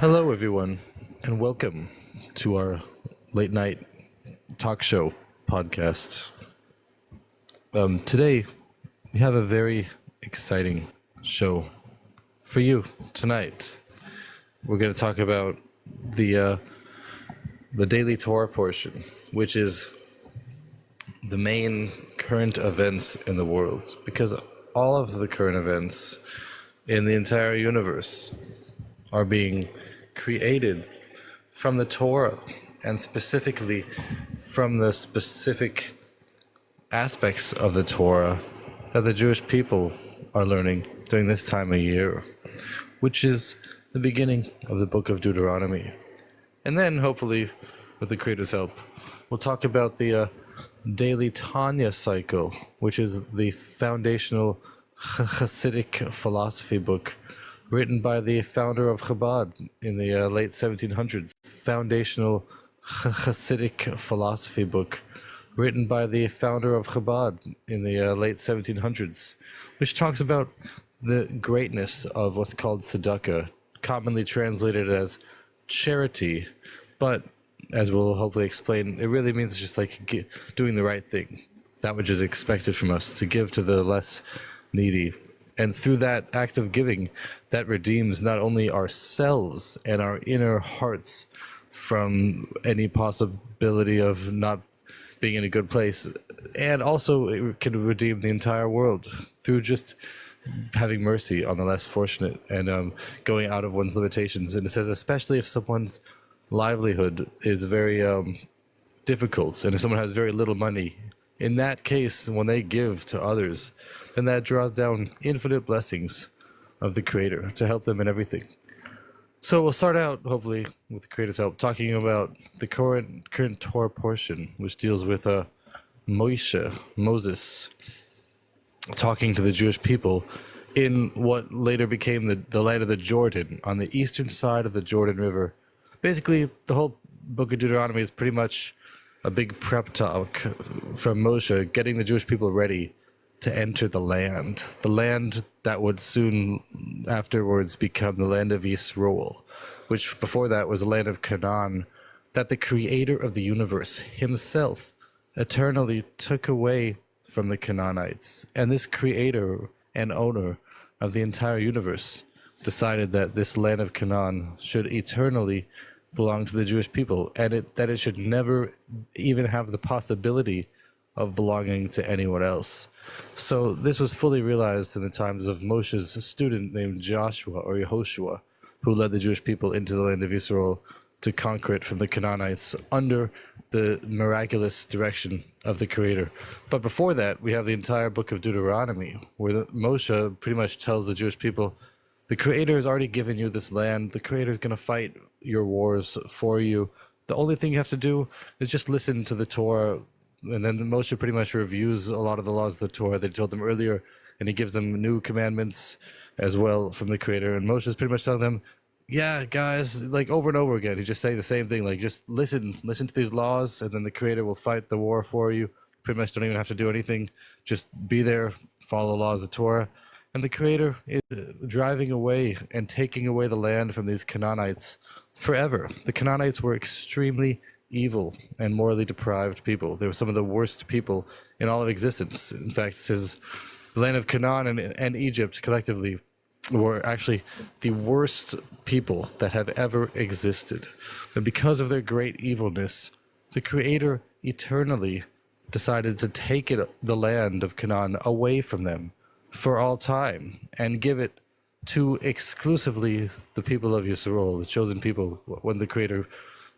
Hello, everyone, and welcome to our late night talk show podcast. Today, we have a very exciting show for you tonight. We're going to talk about the daily Torah portion, which is the main current events in the world, because all of the current events in the entire universe are being created from the Torah, and specifically from the specific aspects of the Torah that the Jewish people are learning during this time of year, which is the beginning of the book of Deuteronomy. And then, hopefully, with the Creator's help, we'll talk about the daily Tanya cycle, which is the foundational Hasidic philosophy book written by the founder of Chabad in the late 1700s. Foundational Hasidic philosophy book written by the founder of Chabad in the late 1700s, which talks about the greatness of what's called tzedakah, commonly translated as charity, but as we'll hopefully explain, it really means just like doing the right thing, that which is expected from us, to give to the less needy. And through that act of giving, that redeems not only ourselves and our inner hearts from any possibility of not being in a good place, and also it can redeem the entire world through just having mercy on the less fortunate and going out of one's limitations. And it says, especially if someone's livelihood is very difficult, and if someone has very little money, in that case, when they give to others, then that draws down infinite blessings of the Creator to help them in everything. So we'll start out, hopefully, with the Creator's help, talking about the current Torah portion, which deals with Moses, talking to the Jewish people in what later became the land of the Jordan, on the eastern side of the Jordan River. Basically, the whole book of Deuteronomy is pretty much a big prep talk from Moshe, getting the Jewish people ready to enter the land that would soon afterwards become the land of Yisroel, which before that was the land of Canaan, that the Creator of the universe himself eternally took away from the Canaanites. And this Creator and owner of the entire universe decided that this land of Canaan should eternally belong to the Jewish people, and that it should never even have the possibility of belonging to anyone else. So this was fully realized in the times of Moshe's student named Joshua or Yehoshua, who led the Jewish people into the land of Israel to conquer it from the Canaanites under the miraculous direction of the Creator. But before that, we have the entire book of Deuteronomy, where Moshe pretty much tells the Jewish people, the Creator has already given you this land. The Creator is going to fight your wars for you. The only thing you have to do is just listen to the Torah. And then Moshe pretty much reviews a lot of the laws of the Torah that he told them earlier, and he gives them new commandments as well from the Creator. And Moshe is pretty much telling them, yeah, guys, like over and over again, he's just saying the same thing, like just listen to these laws, and then the Creator will fight the war for you. Pretty much don't even have to do anything. Just be there, follow the laws of the Torah. And the Creator is driving away and taking away the land from these Canaanites forever. The Canaanites were extremely evil and morally deprived people. They were some of the worst people in all of existence. In fact, it says the land of Canaan and Egypt collectively were actually the worst people that have ever existed. And because of their great evilness, the Creator eternally decided to take the land of Canaan away from them for all time and give it to exclusively the people of Yisroel, the chosen people, when the Creator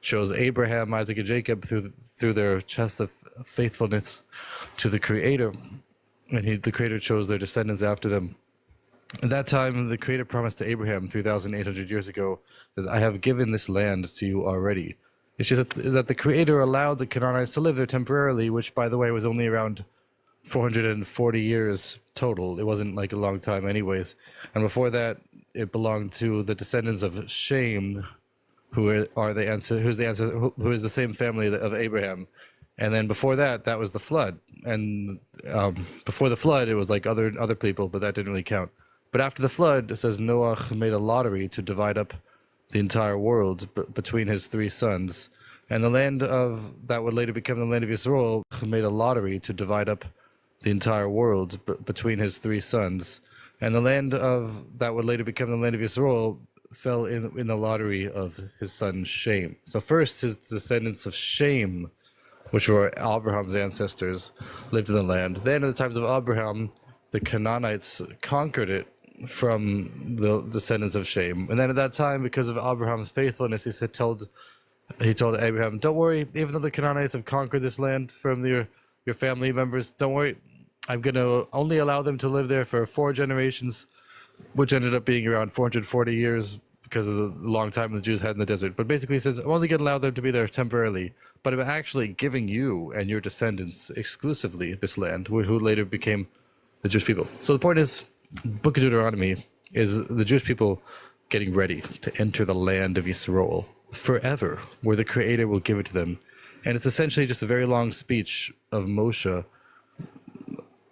chose Abraham, Isaac, and Jacob through their chest of faithfulness to the Creator, and the Creator chose their descendants after them. At that time, the Creator promised to Abraham 3,800 years ago, says, I have given this land to you already. It's just that the Creator allowed the Canaanites to live there temporarily, which, by the way, was only around 440 years total. It wasn't like a long time anyways. And before that, it belonged to the descendants of Shem, who is the same family of Abraham. And then before that, that was the flood. And before the flood, it was like other people, but that didn't really count. But after the flood, it says Noah made a lottery to divide up the entire world between his three sons. And the land of that would later become the land of Yisrael made a lottery to divide up the entire world between his three sons. And the land of that would later become the land of Yisrael fell in the lottery of his son Shem. So first his descendants of Shem, which were Abraham's ancestors, lived in the land. Then in the times of Abraham, the Canaanites conquered it from the descendants of Shem. And then at that time, because of Abraham's faithfulness, he told Abraham, don't worry, even though the Canaanites have conquered this land from your family members, don't worry, I'm going to only allow them to live there for 4 generations, which ended up being around 440 years because of the long time the Jews had in the desert. But basically he says, I'm only going to allow them to be there temporarily, but I'm actually giving you and your descendants exclusively this land, who later became the Jewish people. So the point is, Book of Deuteronomy is the Jewish people getting ready to enter the land of Yisrael forever, where the Creator will give it to them. And it's essentially just a very long speech of Moshe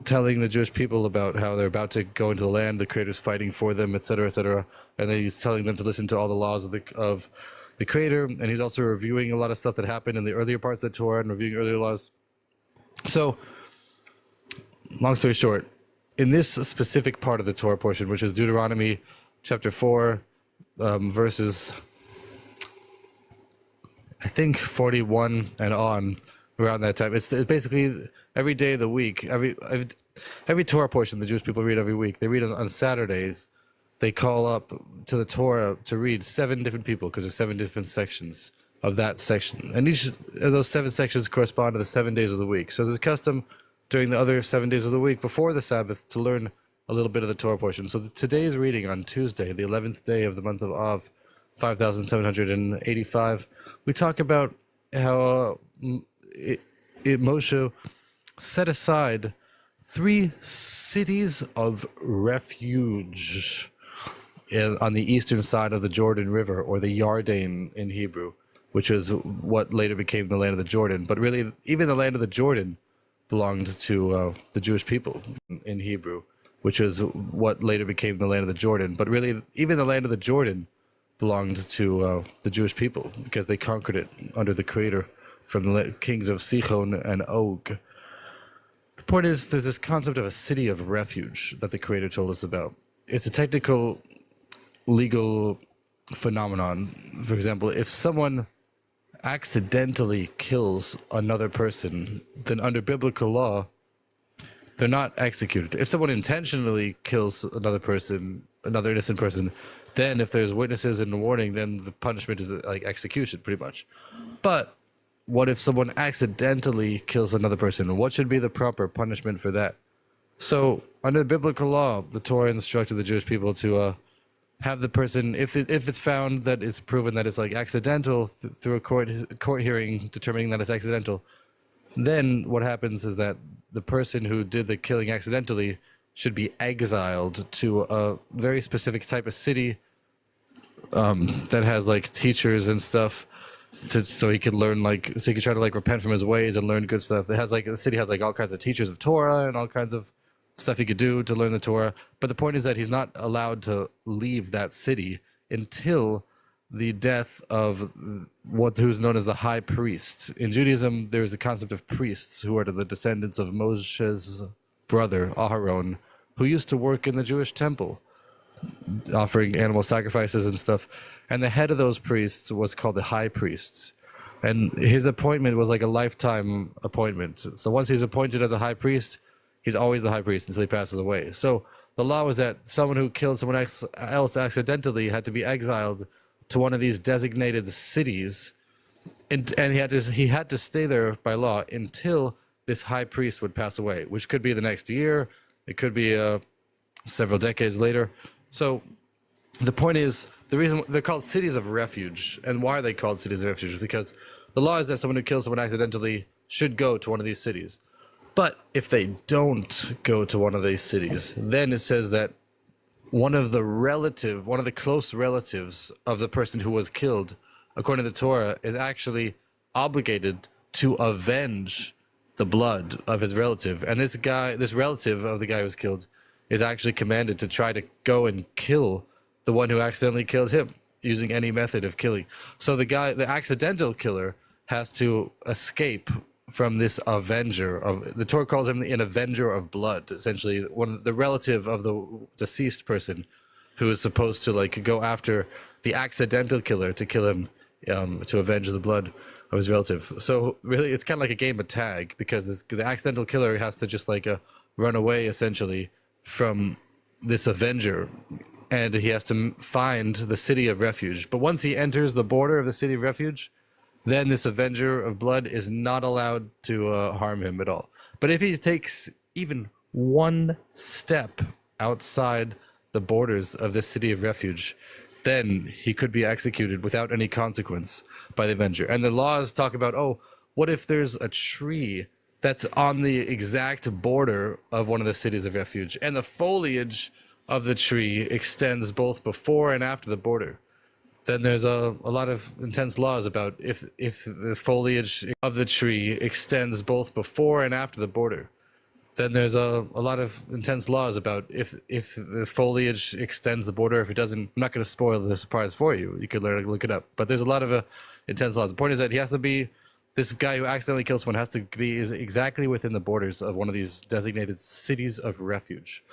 telling the Jewish people about how they're about to go into the land, the Creator's fighting for them, etc., etc. And then he's telling them to listen to all the laws of the Creator, and he's also reviewing a lot of stuff that happened in the earlier parts of the Torah and reviewing earlier laws. So, long story short, in this specific part of the Torah portion, which is Deuteronomy chapter 4, verses, I think 41 and on, around that time. It's basically every day of the week, every Torah portion the Jewish people read every week. They read on Saturdays. They call up to the Torah to read 7 different people, because there's 7 different sections of that section. And each of those 7 sections correspond to the 7 days of the week. So there's a custom during the other 7 days of the week before the Sabbath to learn a little bit of the Torah portion. So today's reading on Tuesday, the 11th day of the month of Av, 5785, we talk about how Moshe set aside 3 cities of refuge on the eastern side of the Jordan River, or the Yarden in Hebrew, which is what later became the land of the Jordan. But really, even the land of the Jordan belonged to the Jewish people in Hebrew, which is what later became the land of the Jordan. But really, even the land of the Jordan belonged to the Jewish people, because they conquered it under the Creator from the kings of Sichon and Og. The point is, there's this concept of a city of refuge that the Creator told us about. It's a technical, legal phenomenon. For example, if someone accidentally kills another person, then under biblical law, they're not executed. If someone intentionally kills another person, another innocent person, then if there's witnesses and a warning, then the punishment is like execution, pretty much. But what if someone accidentally kills another person? What should be the proper punishment for that? So under biblical law, the Torah instructed the Jewish people to have the person, if it's found that it's proven that it's like accidental through a court hearing determining that it's accidental, then what happens is that the person who did the killing accidentally should be exiled to a very specific type of city that has like teachers and stuff, so he could learn, so he could try to repent from his ways and learn good stuff. It has the city has all kinds of teachers of Torah and all kinds of stuff he could do to learn the Torah. But the point is that he's not allowed to leave that city until the death of who's known as the high priest. In Judaism, there's a concept of priests who are the descendants of Moshe's brother, Aharon, who used to work in the Jewish temple, offering animal sacrifices and stuff. And the head of those priests was called the high priest. And his appointment was like a lifetime appointment. So once he's appointed as a high priest, he's always the high priest until he passes away. So the law was that someone who killed someone else accidentally had to be exiled to one of these designated cities, and he had to stay there by law until this high priest would pass away, which could be the next year, it could be several decades later. So the point is, the reason they're called cities of refuge, and why are they called cities of refuge, is because the law is that someone who kills someone accidentally should go to one of these cities. But if they don't go to one of these cities, then it says that one of the close relatives of the person who was killed, according to the Torah, is actually obligated to avenge the blood of his relative. And this relative of the guy who was killed, is actually commanded to try to go and kill the one who accidentally killed him. using any method of killing. So the accidental killer, has to escape from this avenger of the Torah calls him an avenger of blood, essentially the relative of the deceased person, who is supposed to like go after the accidental killer to kill him, to avenge the blood of his relative. So really, it's kind of like a game of tag, because the accidental killer has to just like run away essentially from this avenger, and he has to find the city of refuge. But once he enters the border of the city of refuge, then this avenger of blood is not allowed to harm him at all. But if he takes even one step outside the borders of this city of refuge, then he could be executed without any consequence by the avenger. And the laws talk about, oh, what if there's a tree that's on the exact border of one of the cities of refuge, and the foliage of the tree extends both before and after the border? Then there's a lot of intense laws about if the foliage of the tree extends both before and after the border. Then there's a lot of intense laws about if the foliage extends the border. If it doesn't, I'm not going to spoil the surprise for you. You could look it up. But there's a lot of intense laws. The point is that he has to be, this guy who accidentally kills someone has to be exactly within the borders of one of these designated cities of refuge.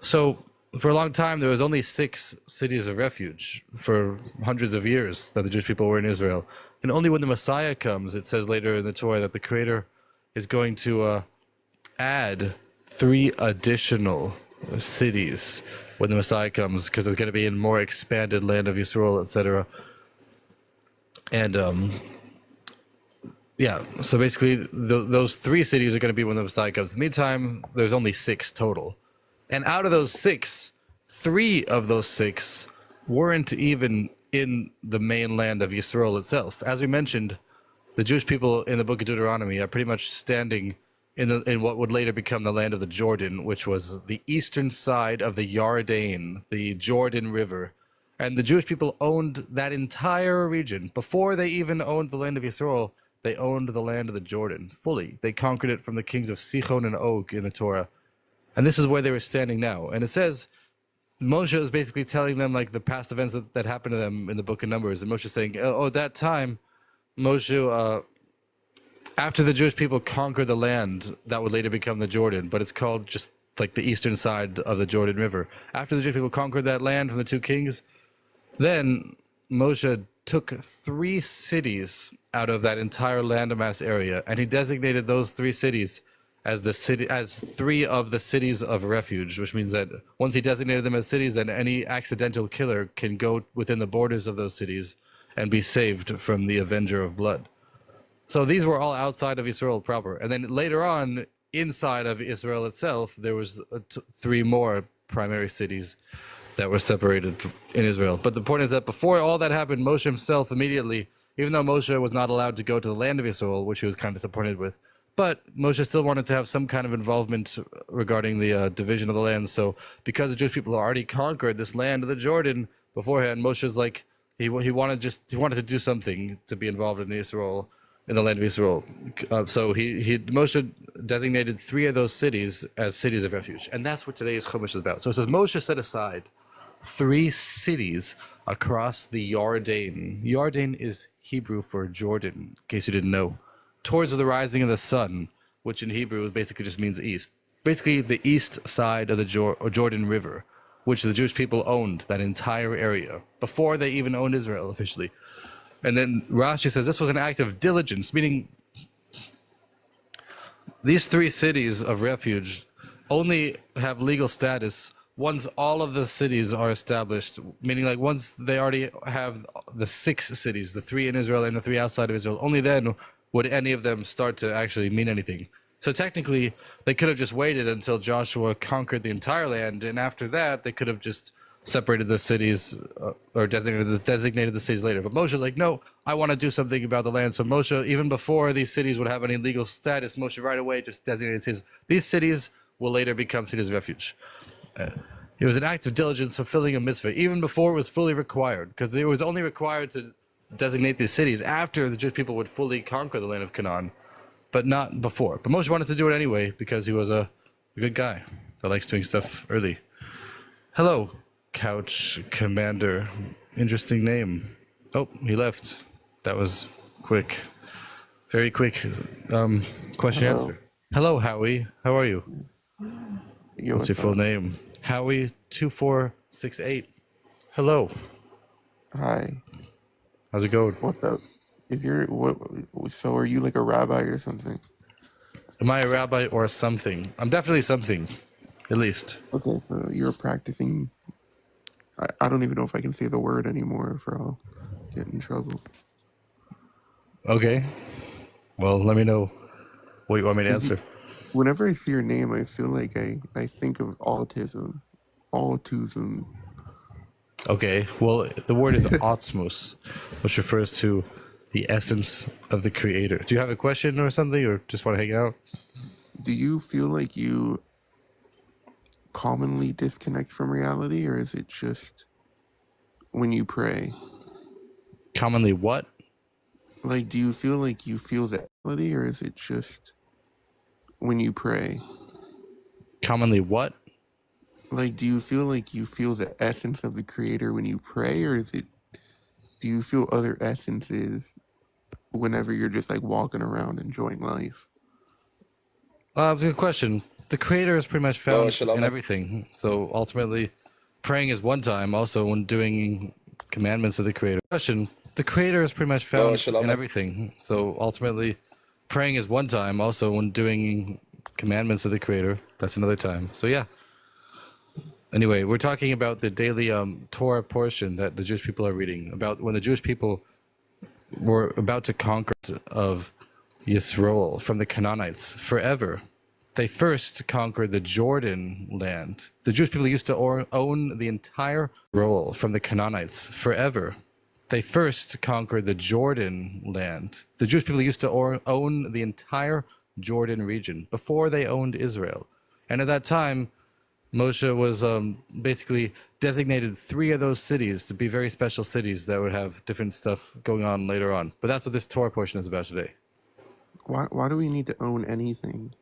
So for a long time, there was only 6 cities of refuge for hundreds of years that the Jewish people were in Israel. And only when the Messiah comes, it says later in the Torah that the Creator is going to add 3 additional cities when the Messiah comes, because it's going to be in more expanded land of Yisrael, etc. And yeah, so basically those 3 cities are going to be when the Messiah comes. In the meantime, there's only 6 total. And out of those 6, 3 of those 6 weren't even in the mainland of Yisrael itself. As we mentioned, the Jewish people in the book of Deuteronomy are pretty much standing in what would later become the land of the Jordan, which was the eastern side of the Yarden, the Jordan River. And the Jewish people owned that entire region. Before they even owned the land of Yisrael, they owned the land of the Jordan fully. They conquered it from the kings of Sichon and Og in the Torah. And this is where they were standing now. And it says, Moshe is basically telling them like the past events that happened to them in the book of Numbers. And Moshe is saying, oh, that time, Moshe, after the Jewish people conquered the land that would later become the Jordan, but it's called just like the eastern side of the Jordan River. After the Jewish people conquered that land from the 2 kings, then Moshe took 3 cities out of that entire landmass area, and he designated those 3 cities as 3 of the cities of refuge, which means that once he designated them as cities, then any accidental killer can go within the borders of those cities and be saved from the avenger of blood. So these were all outside of Israel proper. And then later on, inside of Israel itself, there was 3 more primary cities that were separated in Israel. But the point is that before all that happened, Moshe himself immediately, even though Moshe was not allowed to go to the land of Israel, which he was kind of disappointed with, but Moshe still wanted to have some kind of involvement regarding the division of the land. So because the Jewish people already conquered this land of the Jordan beforehand, Moshe's like, he wanted to do something to be involved in Israel, in the land of Israel. So Moshe designated 3 of those cities as cities of refuge. And that's what today's Chumash is about. So it says Moshe set aside 3 cities across the Yarden. Yarden is Hebrew for Jordan, in case you didn't know. Towards the rising of the sun, which in Hebrew basically just means east. Basically the east side of the Jordan River, which the Jewish people owned, that entire area, before they even owned Israel officially. And then Rashi says this was an act of diligence, meaning these 3 cities of refuge only have legal status once all of the cities are established, meaning like once they already have the 6 cities, the 3 in Israel and the 3 outside of Israel, only then would any of them start to actually mean anything. So technically, they could have just waited until Joshua conquered the entire land, and after that, they could have just separated the cities or designated the cities later. But Moshe's like, no, I want to do something about the land. So Moshe, even before these cities would have any legal status, Moshe right away just designated cities. These cities will later become cities of refuge. It was an act of diligence fulfilling a mitzvah, even before it was fully required, because it was only required to designate these cities after the Jewish people would fully conquer the land of Canaan, but not before. But Moshe wanted to do it anyway because he was a good guy that likes doing stuff early. Hello, Couch Commander Interesting name. Oh, he left. That was quick. Very quick question Hello. answer. Hello, Howie. How are you? Yo, What's your full name? Howie2468. Hello. Hi. How's it going? What's up? So are you like a rabbi or something? Am I a rabbi or something? I'm definitely something, at least. Okay, so you're practicing. I don't even know if I can say the word anymore, for I'll get in trouble. Okay. Well, let me know what you want me to Is you, answer. whenever I see your name, I feel like I think of autism. Autism. Okay. Well, the word is Awtsmoos, which refers to the essence of the creator. Do you have a question or something, or just want to hang out? Do you feel like you commonly disconnect from reality, or is it just when you pray? Commonly what? Like, do you feel like you feel the reality, or is it just when you pray? Commonly what? Like, do you feel like you feel the essence of the creator when you pray, or do you feel other essences whenever you're just like walking around enjoying life? That's a good question. The creator is pretty much found Shalom. in everything. So ultimately, praying is one time. Also, when doing commandments of the creator. Question: the creator is pretty much found in everything. So ultimately, praying is one time. Also, when doing commandments of the creator, that's another time. So yeah. Anyway, we're talking about the daily Torah portion that the Jewish people are reading about when the Jewish people were about to conquer of Yisroel from the Canaanites forever. They first conquered the Jordan land. The Jewish people used to own the entire role from the Canaanites forever. They first conquered the Jordan land. The Jewish people used to own the entire Jordan region before they owned Israel. And at that time, Moshe was basically designated 3 of those cities to be very special cities that would have different stuff going on later on. But that's what this Torah portion is about today. Why do we need to own anything?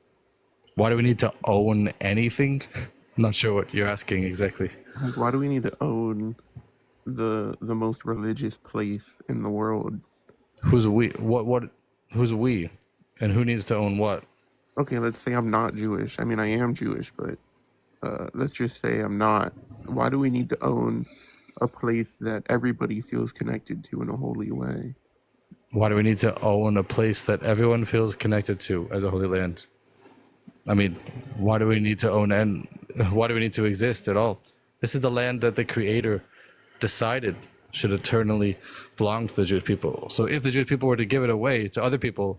Why do we need to own anything? I'm not sure what you're asking exactly. Like, why do we need to own the most religious place in the world? Who's we? What? Who's we? And who needs to own what? Okay, let's say I'm not Jewish. I mean, I am Jewish, but let's just say I'm not. Why do we need to own a place that everybody feels connected to in a holy way? Why do we need to own a place that everyone feels connected to as a holy land? I mean, why do we need to own and why do we need to exist at all? This is the land that the Creator decided should eternally belong to the Jewish people. So if the Jewish people were to give it away to other people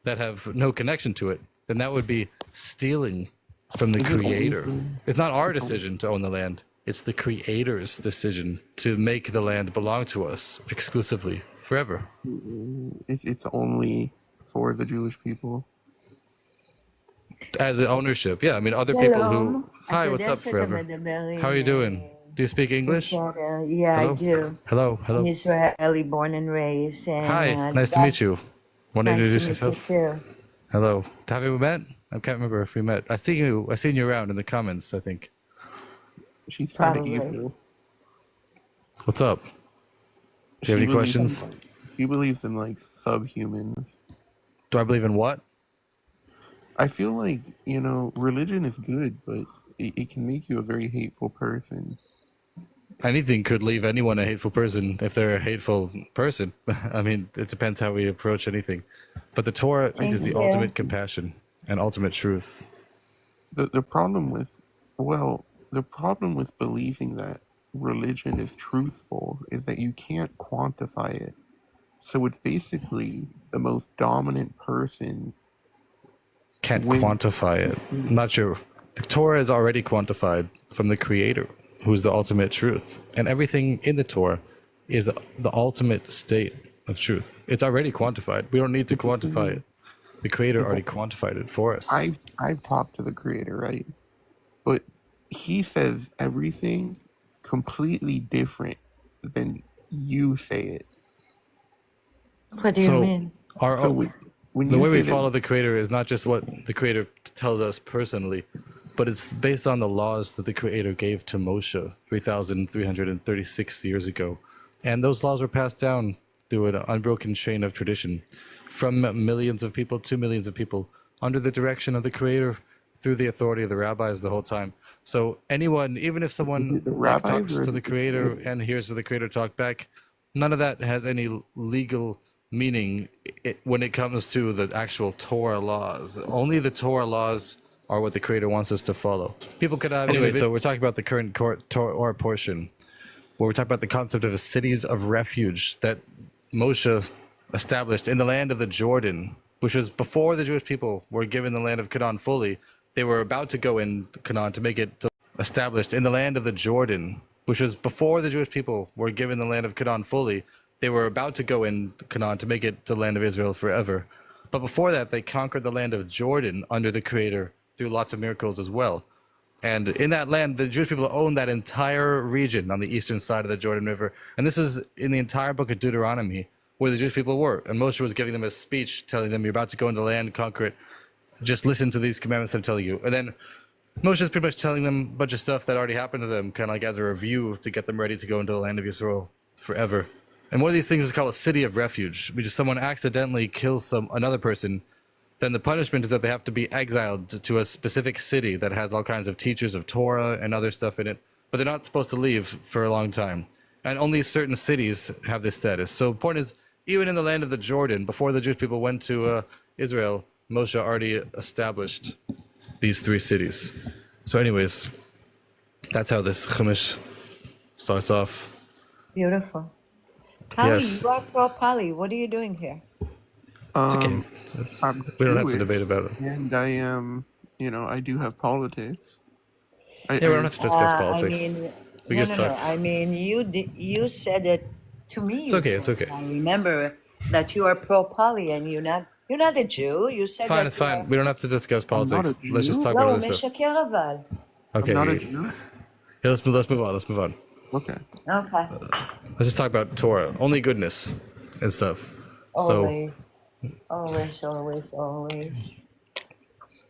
that have no connection to it, then that would be stealing from the Creator. It's not our decision to own the land. It's the Creator's decision to make the land belong to us exclusively, forever. It's only for the Jewish people. As an ownership, yeah. I mean, other people who... Hi, what's up, forever? How are you doing? Do you speak English? Yeah, Hello? I do. Hello, hello. I'm Israeli, born and raised. And, Hi, nice to meet you. Want to Nice introduce to meet yourself? you too. Hello. Have we met? I can't remember if we met. I seen you around in the comments, I think. She's kind of Probably. evil. What's up? Do you have any questions? She believes in like subhumans. Do I believe in what? I feel like, religion is good, but it can make you a very hateful person. Anything could leave anyone a hateful person if they're a hateful person. I mean, it depends how we approach anything. But the Torah is the ultimate compassion and ultimate truth. The problem with believing that religion is truthful is that you can't quantify it. So it's basically the most dominant person. Can't quantify it. I'm not sure. The Torah is already quantified from the Creator, who is the ultimate truth. And everything in the Torah is the ultimate state of truth. It's already quantified. We don't need to quantify it. The Creator already quantified it for us. I've talked to the Creator, right? But he says everything completely different than you say it. What do you mean? The way we follow the Creator is not just what the Creator tells us personally, but it's based on the laws that the Creator gave to Moshe 3,336 years ago. And those laws were passed down through an unbroken chain of tradition from millions of people to millions of people under the direction of the Creator through the authority of the rabbis the whole time. So anyone, even if Is someone it the like rabbis talks or to is the it the Creator creator? and hears the Creator talk back, none of that has any legal meaning when it comes to the actual Torah laws. Only the Torah laws are what the Creator wants us to follow. People could have anyway. So we're talking about the current Torah portion, where we're talking about the concept of the cities of refuge that Moshe established in the land of the Jordan, which was before the Jewish people were given the land of Canaan fully. They were about to go in Canaan to make it established in the land of the Jordan, which was before the Jewish people were given the land of Canaan fully. They were about to go in Canaan to make it the land of Israel forever. But before that, they conquered the land of Jordan under the Creator through lots of miracles as well. And in that land, the Jewish people own that entire region on the eastern side of the Jordan River. And this is in the entire book of Deuteronomy, where the Jewish people were. And Moshe was giving them a speech telling them, you're about to go into the land, conquer it. Just listen to these commandments I'm telling you. And then Moshe is pretty much telling them a bunch of stuff that already happened to them, kind of like as a review to get them ready to go into the land of Israel forever. And one of these things is called a city of refuge, which is someone accidentally kills another person. Then the punishment is that they have to be exiled to a specific city that has all kinds of teachers of Torah and other stuff in it, but they're not supposed to leave for a long time. And only certain cities have this status. So the point is, even in the land of the Jordan, before the Jewish people went to Israel, Moshe already established these 3 cities. So anyways, that's how this Chumash starts off. Beautiful. Pali, Yes. you are pro Pali. What are you doing here? It's okay. I'm We don't have to Jewish, debate about it. and I am, I do have politics. Yeah, we don't have to discuss I politics. mean, We no, just no, no. talk. I mean, you said it to me. It's okay, it's okay. I remember that you are pro Pali, and you're not a Jew. You said It's fine, that it's fine. We don't have to discuss I'm not politics. a Let's just Jew. talk about לא, other stuff. משקר אבל. Okay. I'm not a Yeah, Jew. let's move on. Let's move on. Okay. Okay. Let's just talk about Torah, only goodness and stuff. Always, always.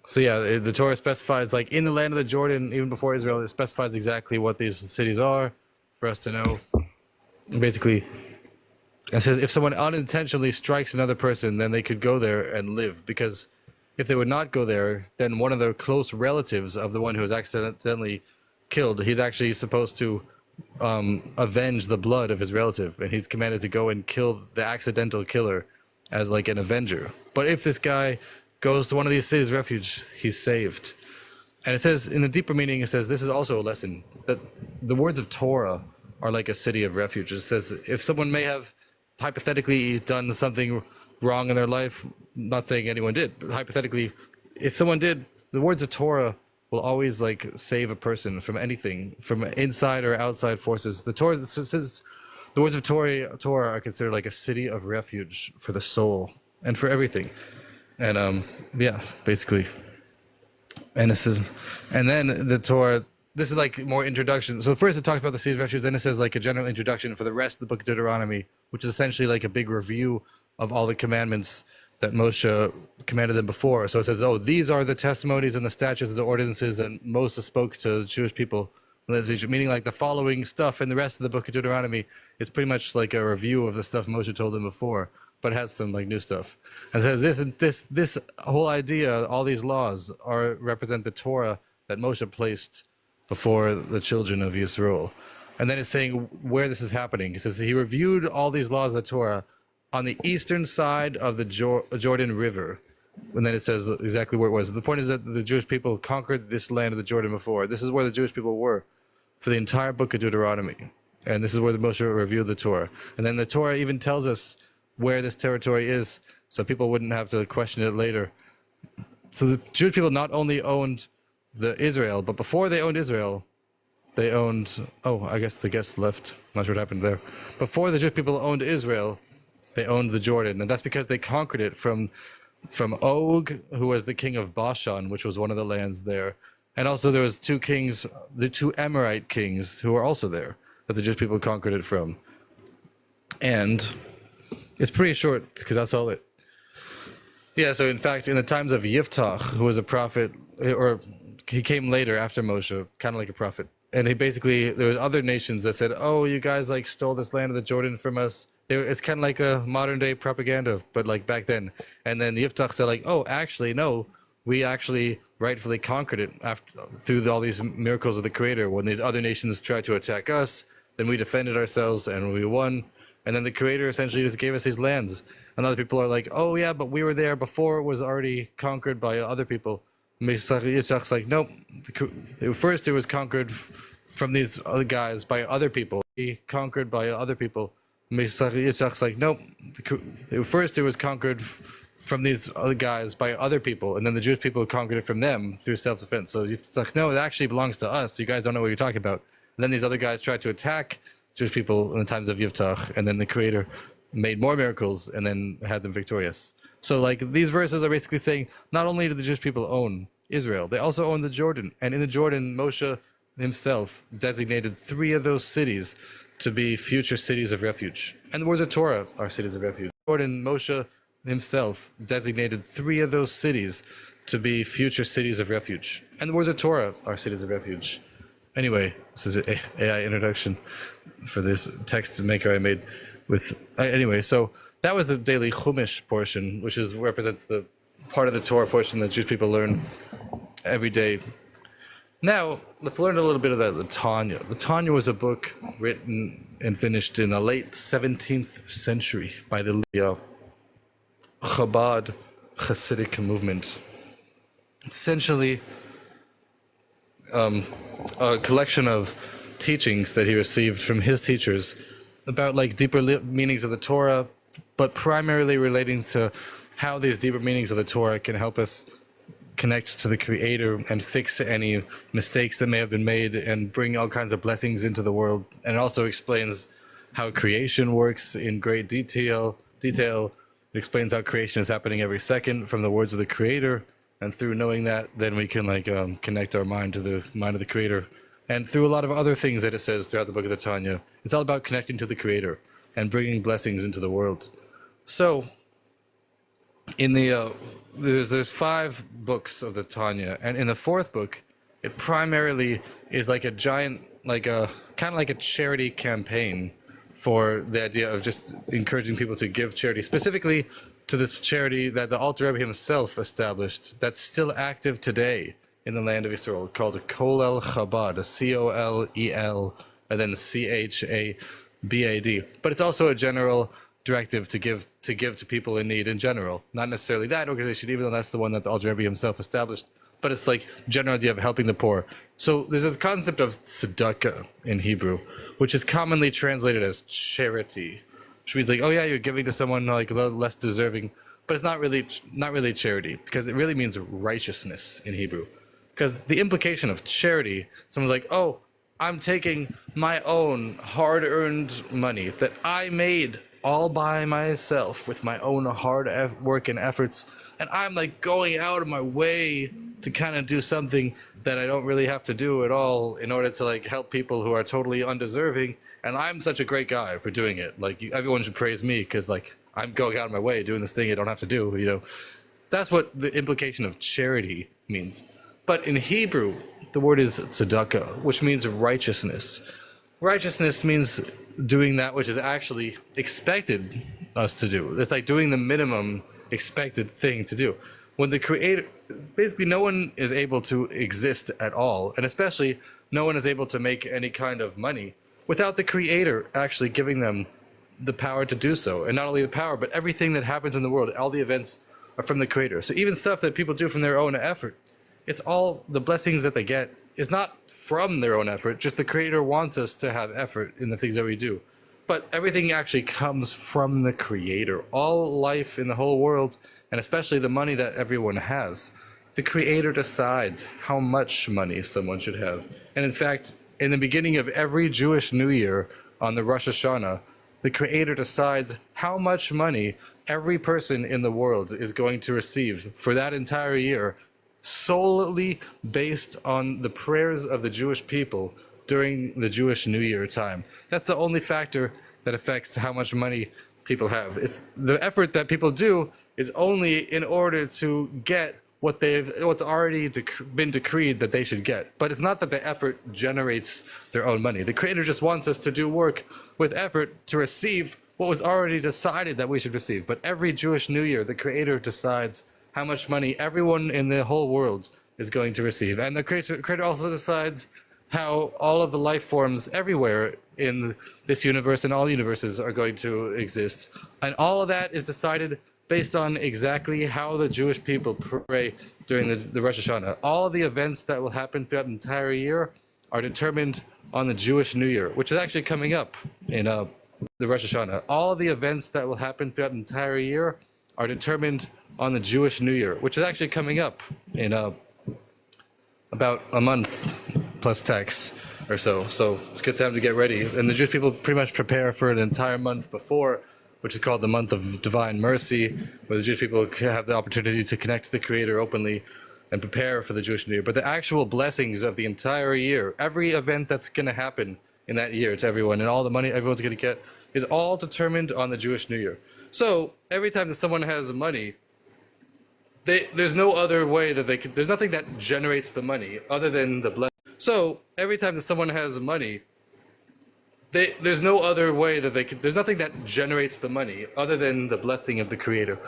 So yeah, the Torah specifies, like in the land of the Jordan, even before Israel, it specifies exactly what these cities are for us to know. Basically, it says if someone unintentionally strikes another person, then they could go there and live. Because if they would not go there, then one of the close relatives of the one who was accidentally killed, he's actually supposed to avenge the blood of his relative, and he's commanded to go and kill the accidental killer as like an avenger. But if this guy goes to one of these cities of refuge, he's saved. And it says, in a deeper meaning, it says this is also a lesson that the words of Torah are like a city of refuge. It says if someone may have hypothetically done something wrong in their life, not saying anyone did, but hypothetically, if someone did, the words of Torah will always like save a person from anything, from inside or outside forces. The Torah says the words of Torah are considered like a city of refuge for the soul and for everything. And yeah, basically. And this is, and then the Torah, this is like more introduction. So first it talks about the city of refuge, then it says like a general introduction for the rest of the book of Deuteronomy, which is essentially like a big review of all the commandments that Moshe commanded them before. So it says, oh, these are the testimonies and the statutes and the ordinances that Moses spoke to the Jewish people, meaning like the following stuff in the rest of the book of Deuteronomy is pretty much like a review of the stuff Moshe told them before, but has some like new stuff. And it says this whole idea, all these laws represent the Torah that Moshe placed before the children of Yisrael. And then it's saying where this is happening. It says he reviewed all these laws of the Torah on the eastern side of the Jordan River. And then it says exactly where it was. The point is that the Jewish people conquered this land of the Jordan before. This is where the Jewish people were for the entire book of Deuteronomy. And this is where the Moshe reviewed the Torah. And then the Torah even tells us where this territory is, so people wouldn't have to question it later. So the Jewish people not only owned the Israel, but before they owned Israel, they owned, oh, I guess the guest left. Not sure what happened there. Before the Jewish people owned Israel, they owned the Jordan, and that's because they conquered it from Og, who was the king of Bashan, which was one of the lands there. And also there was 2 kings, the 2 Amorite kings, who were also there, that the Jewish people conquered it from. And it's pretty short, because that's all it. Yeah, so in fact, in the times of Yiftach, who was a prophet, or he came later after Moshe, kind of like a prophet. And he basically, there was other nations that said, "Oh, you guys like stole this land of the Jordan from us." It's kind of like a modern day propaganda, but like back then. And then Yiftach said, like, "Oh, actually, no, we actually rightfully conquered it after through all these miracles of the Creator. When these other nations tried to attack us, then we defended ourselves and we won. And then the Creator essentially just gave us these lands." And other people are like, "Oh yeah, but we were there before it was already conquered by other people." Yitzchak's like, "Nope. First, it was conquered from these other guys by other people. Conquered by other people." Yitzchak's like, "Nope. First, it was conquered from these other guys by other people, and then the Jewish people conquered it from them through self-defense." So Yitzchak's like, "No, it actually belongs to us. You guys don't know what you're talking about." And then these other guys tried to attack Jewish people in the times of Yiftach, and then the Creator made more miracles and then had them victorious. So like these verses are basically saying not only do the Jewish people own Israel, they also own the Jordan. And in the Jordan, Moshe himself designated 3 of those cities to be future cities of refuge. And the words of Torah are cities of refuge. Jordan, Moshe himself designated 3 of those cities to be future cities of refuge. And the words of Torah are cities of refuge. Anyway, this is an AI introduction for this text maker I made with anyway. So that was the daily Chumash portion, which is represents the part of the Torah portion that Jewish people learn every day. Now let's learn a little bit about the Tanya. The Tanya was a book written and finished in the late 17th century by the Chabad Hasidic movement. Essentially, a collection of teachings that he received from his teachers about like deeper meanings of the Torah, but primarily relating to how these deeper meanings of the Torah can help us connect to the Creator and fix any mistakes that may have been made and bring all kinds of blessings into the world. And it also explains how creation works in great detail. It explains how creation is happening every second from the words of the Creator. And through knowing that, then we can like connect our mind to the mind of the Creator. And through a lot of other things that it says throughout the book of the Tanya, it's all about connecting to the Creator and bringing blessings into the world. So, in the there's 5 books of the Tanya, and in the 4th book, it primarily is like a giant, like a kind of like a charity campaign for the idea of just encouraging people to give charity, specifically to this charity that the Alter Rebbe himself established, that's still active today in the land of Israel, called Kolel Chabad, Colel, and then Chabad. But it's also a general directive to give to people in need in general. Not necessarily that organization, even though that's the one that the Alter Rebbe himself established. But it's like general idea of helping the poor. So there's this concept of tzedakah in Hebrew, which is commonly translated as charity, which means like, oh yeah, you're giving to someone like less deserving, but it's not really charity, because it really means righteousness in Hebrew. Because the implication of charity, someone's like, oh, I'm taking my own hard-earned money that I made all by myself with my own hard work and efforts, and I'm like going out of my way to kind of do something that I don't really have to do at all in order to like help people who are totally undeserving, and I'm such a great guy for doing it. Like everyone should praise me because like I'm going out of my way doing this thing I don't have to do, you know. That's what the implication of charity means. But in Hebrew, the word is tzedakah, which means righteousness. Righteousness means doing that which is actually expected us to do. It's like doing the minimum expected thing to do. When the Creator, basically no one is able to exist at all, and especially no one is able to make any kind of money without the Creator actually giving them the power to do so. And not only the power, but everything that happens in the world, all the events are from the Creator. So even stuff that people do from their own effort, it's all the blessings that they get is not from their own effort, just the Creator wants us to have effort in the things that we do. But everything actually comes from the Creator. All life in the whole world, and especially the money that everyone has, the Creator decides how much money someone should have. And in fact, in the beginning of every Jewish New Year, on the Rosh Hashanah, the Creator decides how much money every person in the world is going to receive for that entire year, solely based on the prayers of the Jewish people during the Jewish New Year time. That's the only factor that affects how much money people have. It's the effort that people do is only in order to get what's already been decreed that they should get. But it's not that the effort generates their own money. The Creator just wants us to do work with effort to receive what was already decided that we should receive. But every Jewish New Year, the Creator decides how much money everyone in the whole world is going to receive. And the Creator also decides how all of the life forms everywhere in this universe and all universes are going to exist. And all of that is decided based on exactly how the Jewish people pray during the Rosh Hashanah. All of the events that will happen throughout the entire year are determined on the Jewish New Year, which is actually coming up in the Rosh Hashanah. All of the events that will happen throughout the entire year are determined on the Jewish New Year, which is actually coming up in about a month plus tax or so. So it's a good time to get ready. And the Jewish people pretty much prepare for an entire month before, which is called the month of divine mercy, where the Jewish people have the opportunity to connect to the Creator openly and prepare for the Jewish New Year. But the actual blessings of the entire year, every event that's going to happen in that year to everyone, and all the money everyone's going to get, is all determined on the Jewish New Year. So every time that someone has money, there's no other way that they could, there's nothing that generates the money other than the blessing. So every time that someone has money, there's no other way that they could, there's nothing that generates the money other than the blessing of the Creator.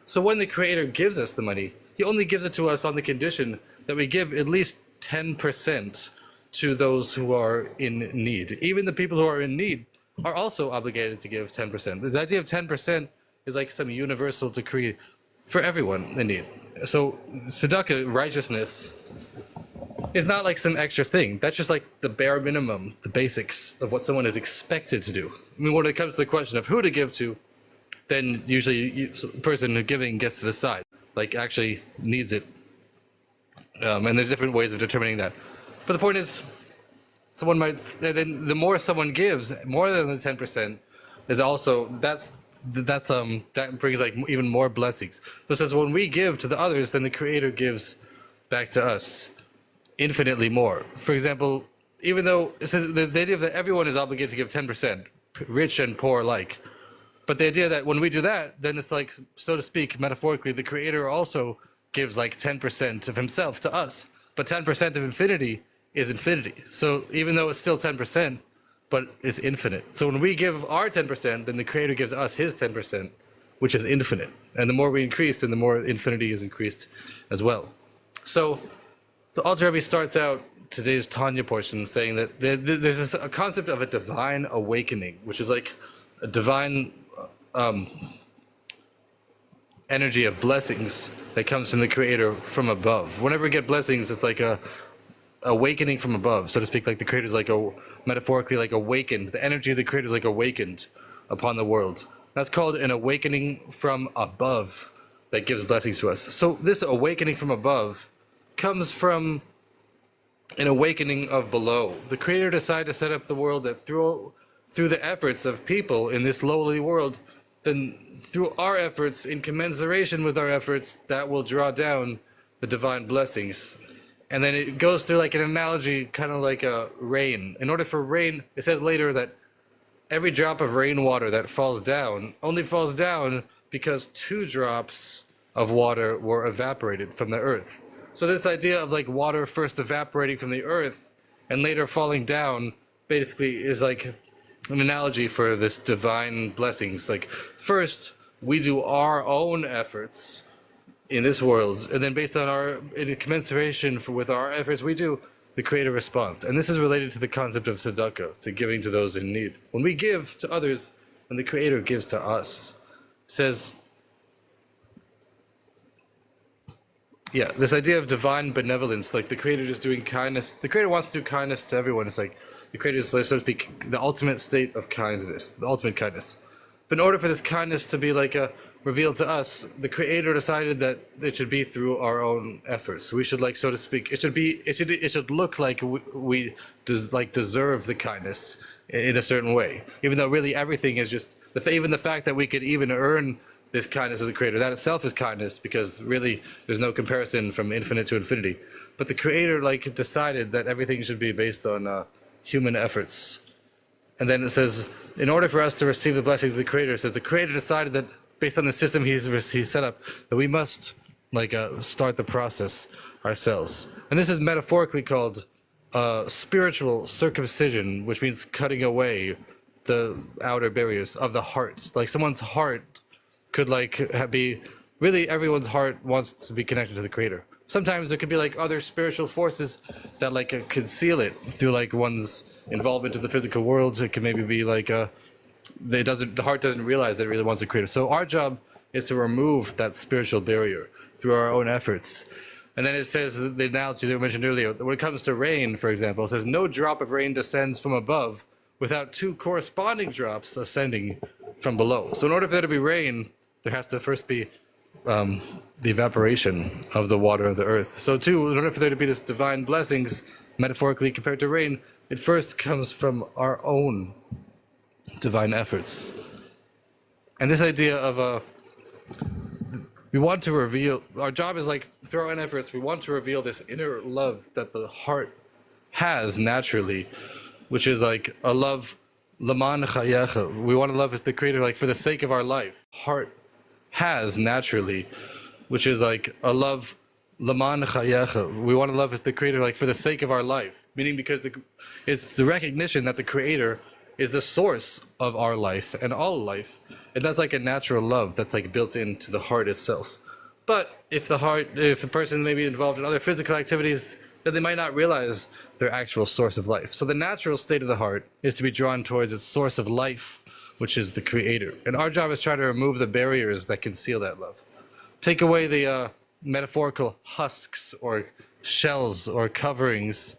So when the Creator gives us the money, He only gives it to us on the condition that we give at least 10% to those who are in need. Even the people who are in need are also obligated to give 10%. The idea of 10% is like some universal decree for everyone in need. So tzedakah, righteousness, is not like some extra thing. That's just like the bare minimum, the basics of what someone is expected to do. I mean, when it comes to the question of who to give to, then usually the person who giving gets to decide, like actually needs it. And there's different ways of determining that. But the point is, someone might, then the more someone gives, more than the 10%, is also, that brings like even more blessings. So it says when we give to the others, then the Creator gives back to us infinitely more. For example, even though it says the idea that everyone is obligated to give 10%, rich and poor alike, but the idea that when we do that, then it's like, so to speak, metaphorically, the Creator also gives like 10% of Himself to us. But 10% of infinity is infinity. So even though it's still 10%, but it's infinite. So when we give our 10%, then the Creator gives us His 10%, which is infinite. And the more we increase, then the more infinity is increased as well. So the Alter Rebbe starts out today's Tanya portion saying that there's a concept of a divine awakening, which is like a divine energy of blessings that comes from the Creator from above. Whenever we get blessings, it's like a awakening from above, so to speak. Like the Creator's like metaphorically like awakened. The energy of the Creator is like awakened upon the world. That's called an awakening from above that gives blessings to us. So this awakening from above comes from an awakening of below. The Creator decided to set up the world that through the efforts of people in this lowly world, then through our efforts, in commensuration with our efforts, that will draw down the divine blessings. And then it goes through like an analogy, kind of like a rain. In order for rain, it says later that every drop of rainwater that falls down only falls down because 2 drops of water were evaporated from the earth. So this idea of like water first evaporating from the earth and later falling down basically is like an analogy for this divine blessings. Like first we do our own efforts in this world, and then based on in commensuration with our efforts we do, the Creator responds. And this is related to the concept of tzedakah, to giving to those in need. When we give to others, then the Creator gives to us. It says, yeah, this idea of divine benevolence, like the Creator just doing kindness. The Creator wants to do kindness to everyone. It's like the Creator is, so to speak, the ultimate state of kindness, the ultimate kindness. But in order for this kindness to be like revealed to us, the Creator decided that it should be through our own efforts. So we should, like, so to speak, it should look like we deserve the kindness in a certain way, even though really everything is just even the fact that we could even earn this kindness of the Creator, that itself is kindness, because really there's no comparison from infinite to infinity. But the Creator like decided that everything should be based on human efforts. And then it says, in order for us to receive the blessings of the Creator, it says the Creator decided that based on the system he's set up, that we must start the process ourselves. And this is metaphorically called spiritual circumcision, which means cutting away the outer barriers of the heart. Like someone's heart could be really, everyone's heart wants to be connected to the Creator. Sometimes there could be like other spiritual forces that conceal it through like one's involvement in the physical world. It can maybe be the heart doesn't realize that it really wants the Creator. So our job is to remove that spiritual barrier through our own efforts. And then it says, the analogy that we mentioned earlier, when it comes to rain, for example, it says, no drop of rain descends from above without two corresponding drops ascending from below. So in order for there to be rain, there has to first be the evaporation of the water of the earth. So too, in order for there to be this divine blessings, metaphorically compared to rain, it first comes from our own divine efforts. And this idea of we want to reveal, our job is like through our own efforts, we want to reveal this inner love that the heart has naturally, which is like a love, laman chayecha. We want to love as the Creator, like for the sake of our life. Heart has naturally, which is like a love, laman chayecha. We want to love as the Creator, like for the sake of our life. Meaning because it's the recognition that the Creator is the source of our life and all life. And that's like a natural love that's like built into the heart itself. But if a person may be involved in other physical activities, then they might not realize their actual source of life. So the natural state of the heart is to be drawn towards its source of life, which is the Creator. And our job is try to remove the barriers that conceal that love. Take away the metaphorical husks or shells or coverings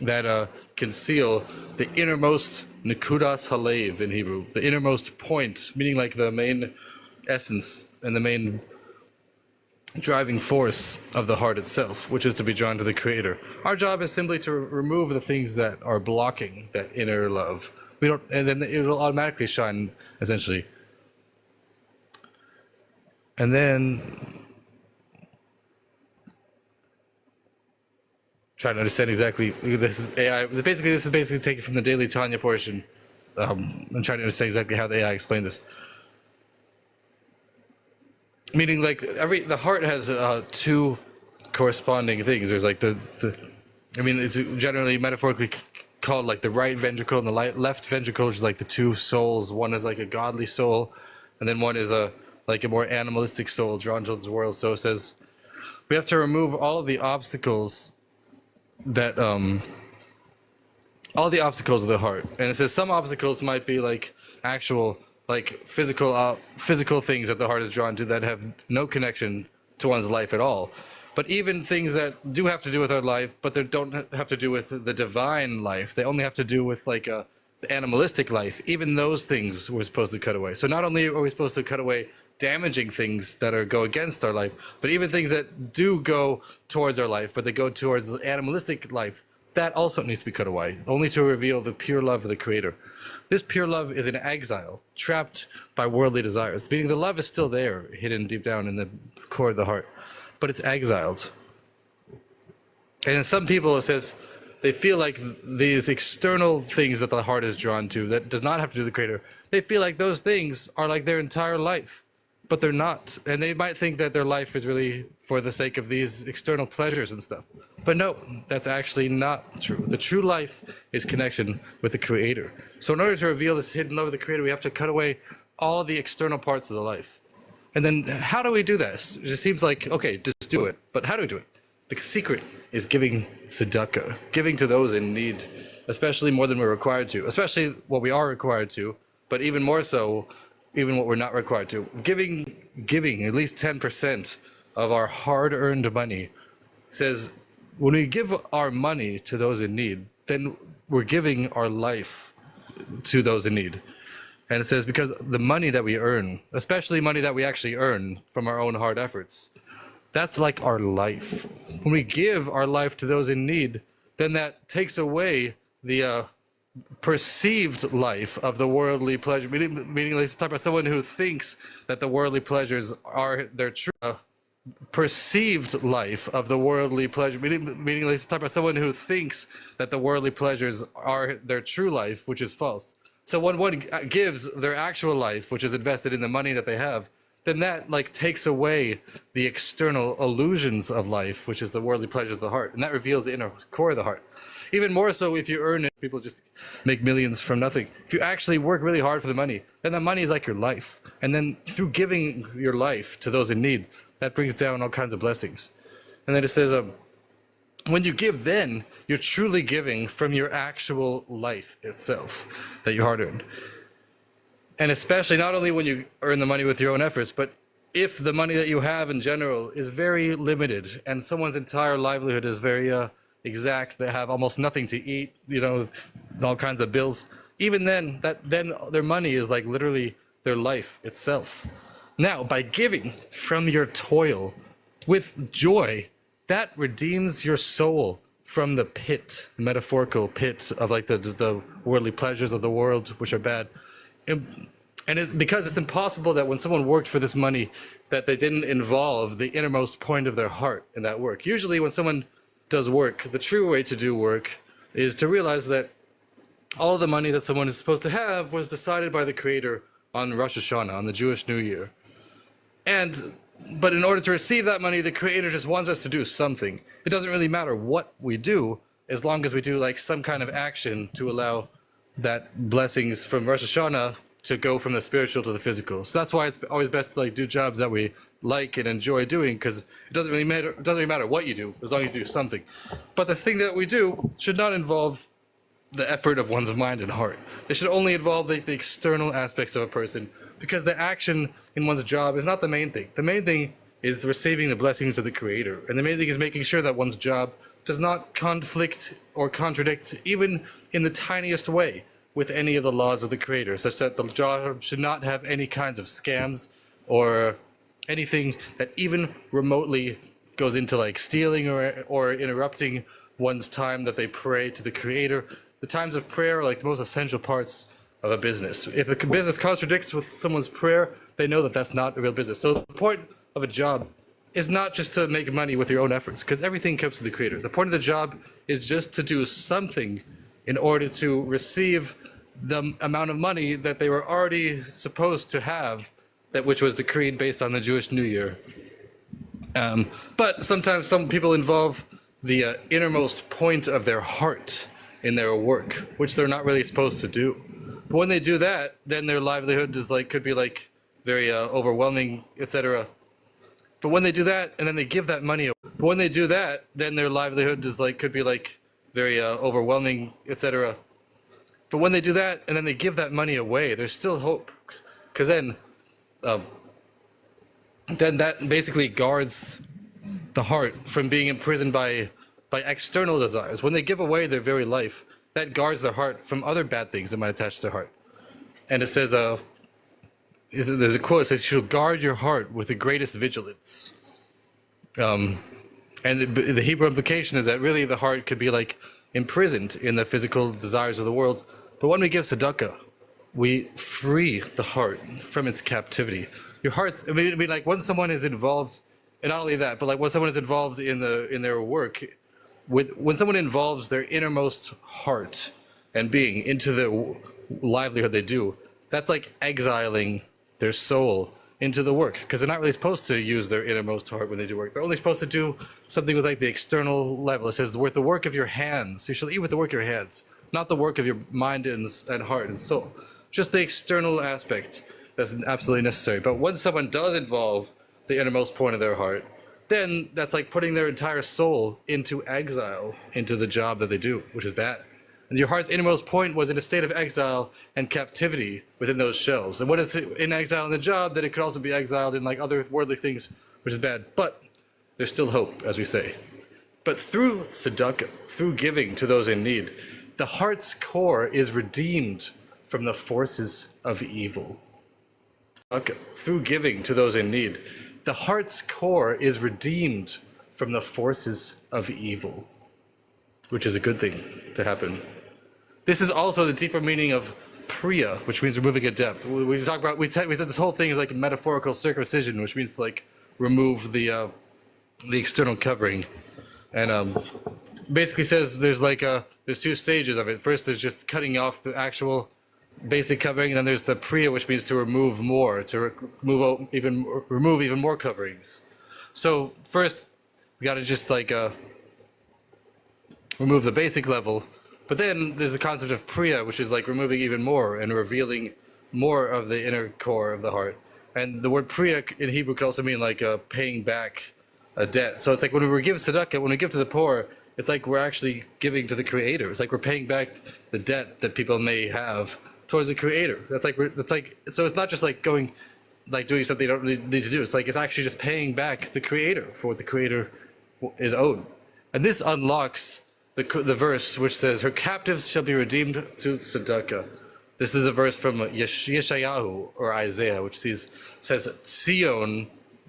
that conceal the innermost nekudas halev in Hebrew, the innermost point, meaning like the main essence and the main driving force of the heart itself, which is to be drawn to the Creator. Our job is simply to remove the things that are blocking that inner love. And then it will automatically shine, essentially. And then trying to understand exactly this AI. This is basically taken from the Daily Tanya portion. I'm trying to understand exactly how the AI explained this. Meaning, like the heart has two corresponding things. There's like it's generally metaphorically called like the right ventricle and the left ventricle, which is like the two souls. One is like a godly soul, and then one is a more animalistic soul drawn to this world. So it says we have to remove all of the obstacles that all the obstacles of the heart. And it says some obstacles might be like actual physical things that the heart is drawn to that have no connection to one's life at all. But even things that do have to do with our life, but they don't have to do with the divine life. They only have to do with the animalistic life. Even those things we're supposed to cut away. So not only are we supposed to cut away damaging things that go against our life, but even things that do go towards our life, but they go towards the animalistic life, that also needs to be cut away, only to reveal the pure love of the Creator. This pure love is in exile, trapped by worldly desires, meaning the love is still there, hidden deep down in the core of the heart, but it's exiled. And in some people, it says they feel like these external things that the heart is drawn to, that does not have to do with the Creator, they feel like those things are like their entire life. But they're not. And they might think that their life is really for the sake of these external pleasures and stuff. But no, that's actually not true. The true life is connection with the Creator. So in order to reveal this hidden love of the Creator, we have to cut away all the external parts of the life. And then how do we do this? It seems like, okay, just do it. But how do we do it? The secret is giving tzedakah, giving to those in need, especially more than we're required to, especially what we are required to, but even more so, even what we're not required to. Giving at least 10% of our hard-earned money. Says when we give our money to those in need, then we're giving our life to those in need. And it says because the money that we earn, especially money that we actually earn from our own hard efforts, that's like our life. When we give our life to those in need, then that takes away the perceived life of the worldly pleasure, meaning let's talk about someone who thinks that the worldly pleasures are their true perceived life of the worldly pleasure, meaning let's talk about someone who thinks that the worldly pleasures are their true life, which is false. So when one gives their actual life, which is invested in the money that they have, then that like takes away the external illusions of life, which is the worldly pleasures of the heart, and that reveals the inner core of the heart. Even more so if you earn it, people just make millions from nothing. If you actually work really hard for the money, then the money is like your life. And then through giving your life to those in need, that brings down all kinds of blessings. And then it says, when you give, then you're truly giving from your actual life itself that you hard earned. And especially not only when you earn the money with your own efforts, but if the money that you have in general is very limited and someone's entire livelihood is very exact, they have almost nothing to eat, you know, all kinds of bills, even then, then their money is like literally their life itself. Now, by giving from your toil with joy, that redeems your soul from the pit, metaphorical pit of like the worldly pleasures of the world, which are bad. And it's because it's impossible that when someone worked for this money, that they didn't involve the innermost point of their heart in that work. Usually when someone does work, the true way to do work is to realize that all the money that someone is supposed to have was decided by the Creator on Rosh Hashanah, on the Jewish New Year. But in order to receive that money, the Creator just wants us to do something. It doesn't really matter what we do, as long as we do like some kind of action to allow that blessings from Rosh Hashanah to go from the spiritual to the physical. So that's why it's always best to like do jobs that we like and enjoy doing, because it doesn't really matter what you do, as long as you do something. But the thing that we do should not involve the effort of one's mind and heart. It should only involve the external aspects of a person, because the action in one's job is not the main thing. The main thing is receiving the blessings of the Creator, and the main thing is making sure that one's job does not conflict or contradict, even in the tiniest way, with any of the laws of the Creator, such that the job should not have any kinds of scams or anything that even remotely goes into like stealing or interrupting one's time that they pray to the Creator. The times of prayer are like the most essential parts of a business. If a business contradicts with someone's prayer, they know that that's not a real business. So the point of a job is not just to make money with your own efforts, because everything comes to the Creator. The point of the job is just to do something in order to receive the amount of money that they were already supposed to have, that which was decreed based on the Jewish New Year. But sometimes some people involve the innermost point of their heart in their work, which they're not really supposed to do. But when they do that, then their livelihood is like could be like very overwhelming, etc. But when they do that and then they give that money, but when they do that, then their livelihood is like could be like very overwhelming, etc. But when they do that and then they give that money away, there's still hope, because then that basically guards the heart from being imprisoned by external desires. When they give away their very life, that guards their heart from other bad things that might attach to their heart. And it says, there's a quote that says, "You shall guard your heart with the greatest vigilance." And the Hebrew implication is that really the heart could be like imprisoned in the physical desires of the world. But when we give tzedakah, we free the heart from its captivity. Your heart's, I mean, like when someone is involved, and not only that, but like when someone is involved in their work, when someone involves their innermost heart and being into the livelihood they do, that's like exiling their soul into the work, because they're not really supposed to use their innermost heart when they do work. They're only supposed to do something with like the external level. It says, with the work of your hands, you shall eat with the work of your hands, not the work of your mind and heart and soul. Just the external aspect that's absolutely necessary. But when someone does involve the innermost point of their heart, then that's like putting their entire soul into exile, into the job that they do, which is bad. And your heart's innermost point was in a state of exile and captivity within those shells. And when it's in exile in the job, then it could also be exiled in like other worldly things, which is bad. But there's still hope, as we say. But through tzedakah, through giving to those in need, the heart's core is redeemed from the forces of evil. Through giving to those in need, the heart's core is redeemed from the forces of evil, which is a good thing to happen. This is also the deeper meaning of priya, which means removing a depth. We talked about, we said this whole thing is like metaphorical circumcision, which means to like remove the external covering, and basically says there's like there's two stages of it. First, there's just cutting off the actual basic covering, and then there's the priya, which means to remove more, to remove even more coverings. So first, we got to just like remove the basic level, but then there's the concept of priya, which is like removing even more and revealing more of the inner core of the heart. And the word priya in Hebrew could also mean like paying back a debt. So it's like when we give tzedakah, when we give to the poor, it's like we're actually giving to the Creator. It's like we're paying back the debt that people may have towards the Creator. So it's not just like going, like doing something you don't really need to do. It's like it's actually just paying back the Creator for what the Creator is owed. And this unlocks the verse which says, "Her captives shall be redeemed to tzedakah." This is a verse from Yeshayahu or Isaiah, which says,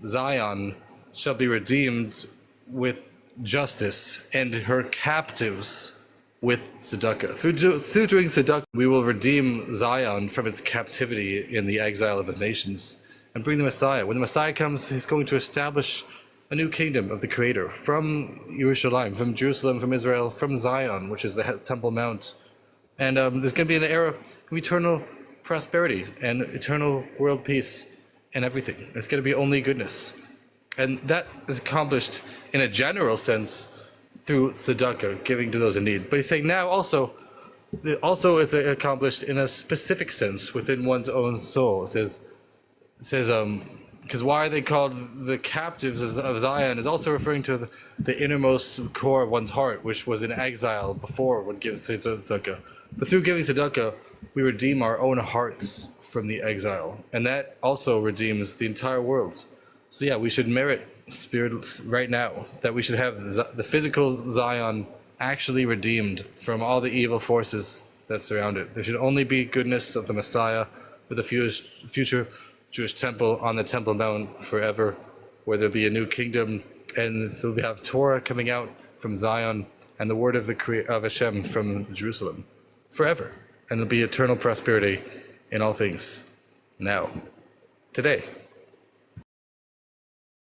Zion shall be redeemed with justice, and her captives with tzedakah. Through doing tzedakah, we will redeem Zion from its captivity in the exile of the nations and bring the Messiah. When the Messiah comes, he's going to establish a new kingdom of the Creator from Jerusalem, from Israel, from Zion, which is the Temple Mount. And there's going to be an era of eternal prosperity and eternal world peace and everything. It's going to be only goodness. And that is accomplished in a general sense through tzedakah, giving to those in need. But he's saying now also it's accomplished in a specific sense within one's own soul. It says, because why are they called the captives of Zion is also referring to the innermost core of one's heart, which was in exile before one gives tzedakah. But through giving tzedakah, we redeem our own hearts from the exile. And that also redeems the entire world. So yeah, we should merit spirit right now, that we should have the physical Zion actually redeemed from all the evil forces that surround it. There should only be goodness of the Messiah with a future Jewish temple on the Temple Mount forever, where there'll be a new kingdom, and we'll have Torah coming out from Zion and the word of Hashem from Jerusalem forever. And there'll be eternal prosperity in all things now, today.